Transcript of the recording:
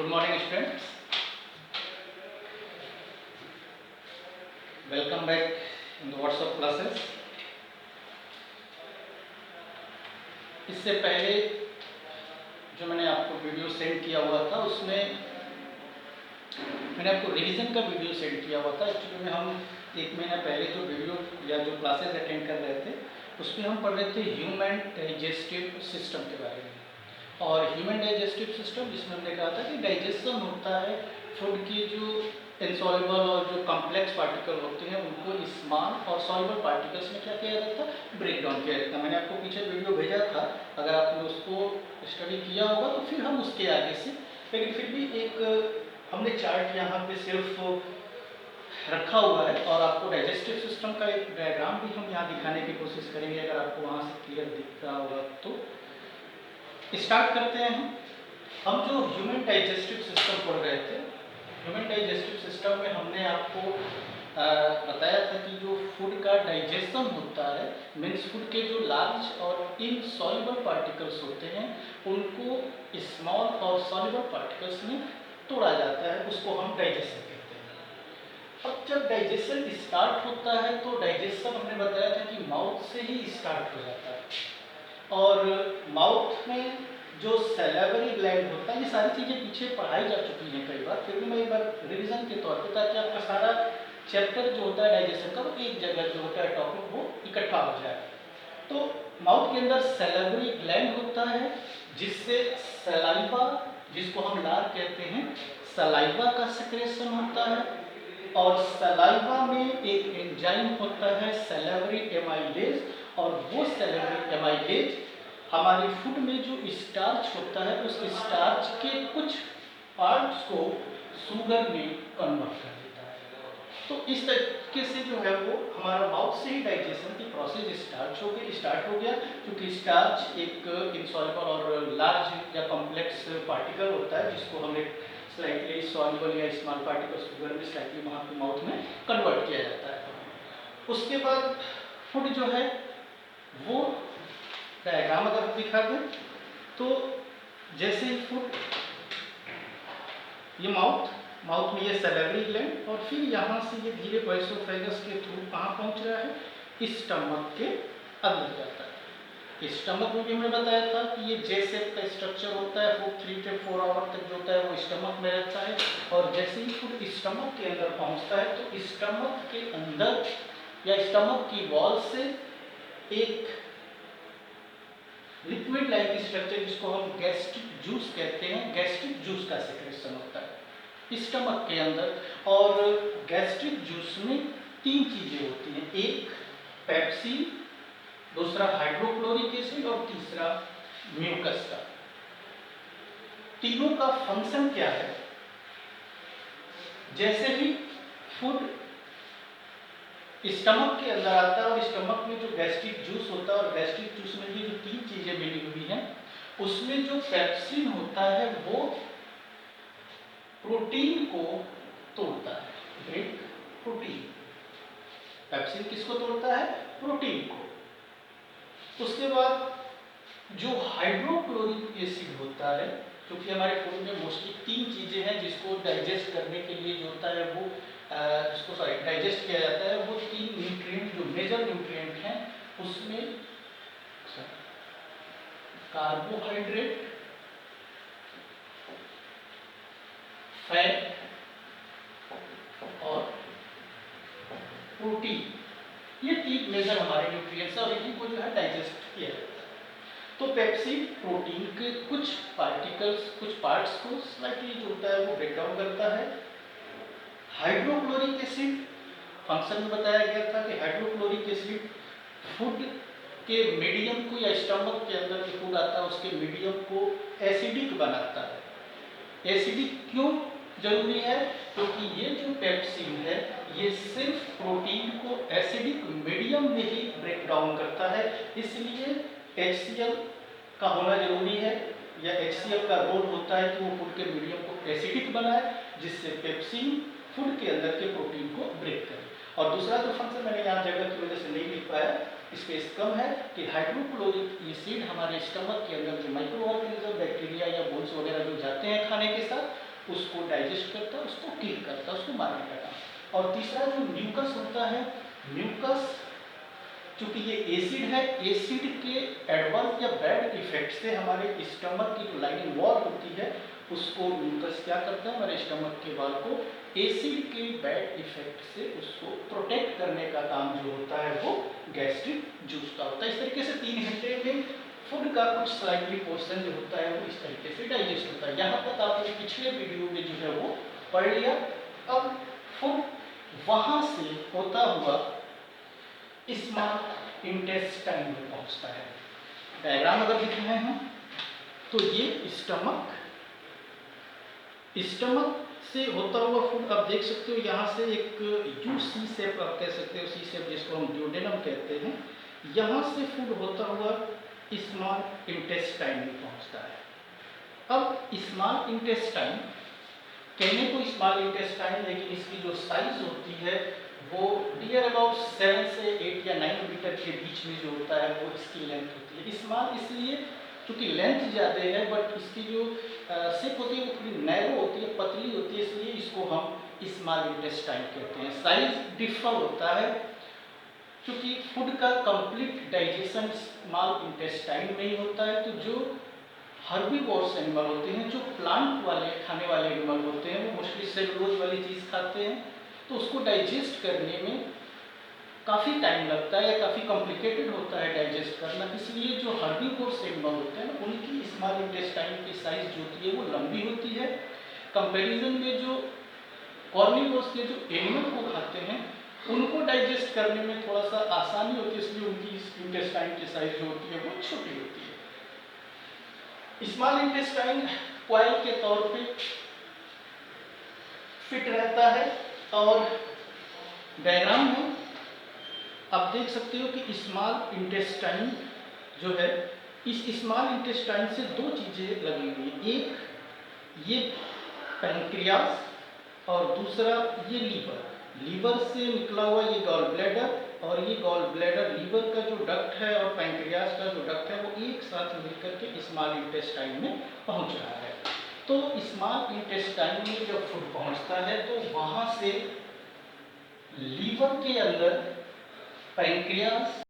Good morning, students. Welcome back in the WhatsApp classes. इससे पहले जो मैंने आपको वीडियो सेंड किया हुआ था उसमें मैंने आपको रिवीजन का वीडियो सेंड किया हुआ था। एक्चुअली में हम एक महीना पहले जो वीडियो या जो क्लासेस अटेंड कर रहे थे उसमें हम पढ़ रहे थे ह्यूमन डाइजेस्टिव सिस्टम के बारे में। और ह्यूमन डाइजेस्टिव सिस्टम जिसमें हमने कहा था कि डाइजेशन होता है फूड की जो इनसॉल्युबल और जो कॉम्प्लेक्स पार्टिकल होते हैं उनको स्मॉल और सॉल्युबल पार्टिकल्स में क्या किया जाता है, ब्रेक डाउन किया जाता है। मैंने आपको पीछे वीडियो भेजा था, अगर आपने उसको स्टडी किया होगा तो फिर हम उसके आगे से, लेकिन फिर भी एक हमने चार्ट यहाँ पे सिर्फ रखा हुआ है और आपको डाइजेस्टिव सिस्टम का एक डायग्राम भी हम यहाँ दिखाने की कोशिश करेंगे, अगर आपको वहाँ से क्लियर दिख रहा होगा तो। स्टार्ट करते हैं हम जो ह्यूमन डाइजेस्टिव सिस्टम पढ़ रहे थे। ह्यूमन डाइजेस्टिव सिस्टम में हमने आपको बताया था कि जो फूड का डाइजेशन होता है मीन्स फूड के जो लार्ज और इनसॉल्युबल पार्टिकल्स होते हैं उनको स्मॉल और सॉल्युबल पार्टिकल्स में तोड़ा जाता है, उसको हम डाइजेशन कहते हैं। अब जब डाइजेशन स्टार्ट होता है तो डाइजेशन हमने बताया था कि माउथ से ही स्टार्ट हो जाता है और माउथ में जो सैलिवरी ग्लैंड होता है, ये सारी चीज़ें पीछे पढ़ाई जा चुकी हैं कई बार, फिर भी मैं एक बार रिवीजन के तौर पे, ताकि आपका सारा चैप्टर जो होता है डाइजेशन का वो एक जगह जो होता है टॉपिक वो इकट्ठा हो जाए। तो माउथ के अंदर सैलिवरी ग्लैंड होता है जिससे सलाइवा, जिसको हम लार कहते हैं, सलाइवा का सेक्रेशन होता है और सलाइवा में एक एंजाइम होता है सैलिवरी एमाइलेज, और वो सैलिवरी एमाइलेज हमारे फूड में जो स्टार्च होता है उस स्टार्च के कुछ पार्ट्स को शुगर में कन्वर्ट कर देता है। तो इस तरीके से जो है वो हमारा माउथ से ही डाइजेशन की प्रोसेस स्टार्ट हो गया, क्योंकि स्टार्च एक इनसॉल्युबल और लार्ज या कॉम्प्लेक्स पार्टिकल होता है जिसको हमें स्लाइटली सॉल्युबल या स्मॉल पार्टिकल शुगर में स्लाइटली वहाँ पे माउथ में कन्वर्ट किया जाता है। उसके बाद फूड जो है वो डायग्राम अगर दिखा दें तो जैसे ही फूड, ये माउथ में ये सैलिवरी ग्लैंड और फिर यहाँ से ये धीरे एसोफेगस के थ्रू कहाँ पहुँच रहा है, स्टमक के अंदर जाता है। स्टमक में भी हमने बताया था कि ये जे शेप का स्ट्रक्चर होता है, फूड 3 से 4 आवर तक जो होता है वो स्टमक में रहता है और जैसे ही फूड स्टमक के अंदर पहुँचता है तो स्टमक के अंदर या स्टमक की वॉल से एक लिक्विड लाइक स्ट्रक्चर जिसको हम गैस्ट्रिक जूस कहते हैं, गैस्ट्रिक जूस का सेक्रेशन होता है स्टमक के अंदर। और गैस्ट्रिक जूस में 3 चीजें होती हैं, एक पेप्सिन, दूसरा हाइड्रोक्लोरिक एसिड और तीसरा म्यूकस का। तीनों का फंक्शन क्या है, जैसे ही फूड स्टमक के अंदर आता है और स्टमक में जो गैस्ट्रिक जूस होता है और गैस्ट्रिक जूस में ये जो 3 चीजें मिली हुई हैं उसमें जो पेप्सिन होता है वो प्रोटीन को तोड़ता है, ब्रेक प्रोटीन। पेप्सिन किसको तोड़ता है, प्रोटीन को। उसके बाद जो हाइड्रोक्लोरिक एसिड होता है, क्योंकि हमारे फूड में मोस्टली 3 चीजें हैं जिसको डाइजेस्ट करने के लिए जो होता है वो जिसको डाइजेस्ट किया जाता है, वो 3 न्यूट्रिएंट जो मेजर न्यूट्रिएंट हैं उसमें कार्बोहाइड्रेट, फैट और प्रोटीन, ये 3 मेजर हमारे न्यूट्रिएंट्स हैं और इन्हीं को जो है डाइजेस्ट किया जाता है। तो पेप्सिन प्रोटीन के कुछ पार्टिकल्स, कुछ पार्ट्स को स्लाइटली जो होता है वो ब्रेक डाउन करता है। हाइड्रोक्लोरिक एसिड फंक्शन में बताया गया था कि हाइड्रोक्लोरिक एसिड फूड के मीडियम को या स्टमक के अंदर जो फूड आता है उसके मीडियम को एसिडिक बनाता है। एसिडिक क्यों जरूरी है, क्योंकि ये जो पेप्सिन है ये सिर्फ प्रोटीन को एसिडिक मीडियम में ही ब्रेक डाउन करता है, इसलिए HCl का होना जरूरी है या HCl का रोल होता है कि वो फूड के मीडियम को एसिडिक बनाए जिससे पेप्सिन फूड के अंदर के प्रोटीन को ब्रेक करे। और दूसरा जो फंक्शन मैंने यहाँ जगह की वजह से नहीं लिख पाया, स्पेस कम है, कि हाइड्रोक्लोरिक एसिड हमारे स्टमक के अंदर जो माइक्रो ऑर्गेनिज्म, बैक्टीरिया या बोन्स वगैरह जो जाते हैं खाने के साथ उसको डाइजेस्ट करता है, उसको किल करता है, उसको मारने का काम। और तीसरा जो म्यूकस होता है, म्यूकस चूंकि ये एसिड है, एसिड के एडवर्स या बैड इफेक्ट से हमारे स्टमक की जो लाइनिंग वॉल होती है उसको म्यूकस क्या करता है, हमारे स्टमक के वॉल को एसिड के बैड इफेक्ट से उसको प्रोटेक्ट करने का काम जो होता है वो गैस्ट्रिक जूस का होता है। इस तरीके से 3 घंटे में फूड का कुछ स्लाइटली पोर्शन जो होता है वो इस तरीके से डाइजेस्ट होता है। यहाँ तक आपने पिछले वीडियो में जो है वो पढ़ लिया। अब फूड वहाँ से होता हुआ स्मॉल इंटेस्टाइन में पहुँचता है। डायग्राम अगर दिखाएं हम तो ये स्टमक से होता हुआ फूड आप देख सकते हो, यहाँ से एक यू सी शेप आप कह सकते हो, सी शेप जिसको हम ड्यूडेनम कहते हैं, यहाँ से फूड होता हुआ स्मॉल इंटेस्टाइन में पहुँचता है। अब स्मॉल इंटेस्टाइन कहने को स्मॉल इंटेस्टाइन, लेकिन इसकी जो साइज होती है वो नियर अबाउट 7 से 8 या 9 मीटर के बीच में जो होता है वो इसकी लेंथ होती है। स्मॉल इसलिए क्योंकि लेंथ ज़्यादा है, बट इसकी जो शेप होती है वो थोड़ी नैरो होती है, पतली होती है, इसलिए इसको हम स्मॉल इंटेस्टाइन कहते हैं। साइज डिफर होता है क्योंकि फूड का कंप्लीट डाइजेशन स्मॉल इंटेस्टाइन में ही होता है। तो जो हर्बीवोर्स एनिमल होते हैं, जो प्लांट वाले खाने वाले एनिमल होते हैं, वो मोस्टली सेलुलोज वाली चीज़ खाते हैं, तो उसको डाइजेस्ट करने में काफ़ी टाइम लगता है या काफ़ी कॉम्प्लिकेटेड होता है डाइजेस्ट करना। इसलिए जो हर्बीवोर्स एनिमल होते हैं उनकी स्मॉल इंटेस्टाइन की साइज जो होती है वो लंबी होती है। कंपैरिजन में जो कार्निवोर्स के जो एनिमल को खाते हैं उनको डाइजेस्ट करने में थोड़ा सा आसानी होती है, इसलिए उनकी इंटेस्टाइन की साइज जो होती है वो छोटी होती है। स्मॉल इंटेस्टाइन कॉइल के तौर पे फिट रहता है और डायग्राम में आप देख सकते हो कि स्मॉल इंटेस्टाइन जो है, इस स्मॉल इंटेस्टाइन से 2 चीज़ें लगी हुई हैं, एक ये पैंक्रियास और दूसरा ये लीवर। लीवर से निकला हुआ ये गॉल ब्लैडर, और ये गॉल ब्लैडर लीवर का जो डक्ट है और पैंक्रियास का जो डक्ट है वो एक साथ मिलकर के स्मॉल इंटेस्टाइन में पहुंच रहा है। तो स्मॉल इंटेस्टाइन में जब फूड पहुंचता है तो वहां से लीवर के अंदर पैंक्रियास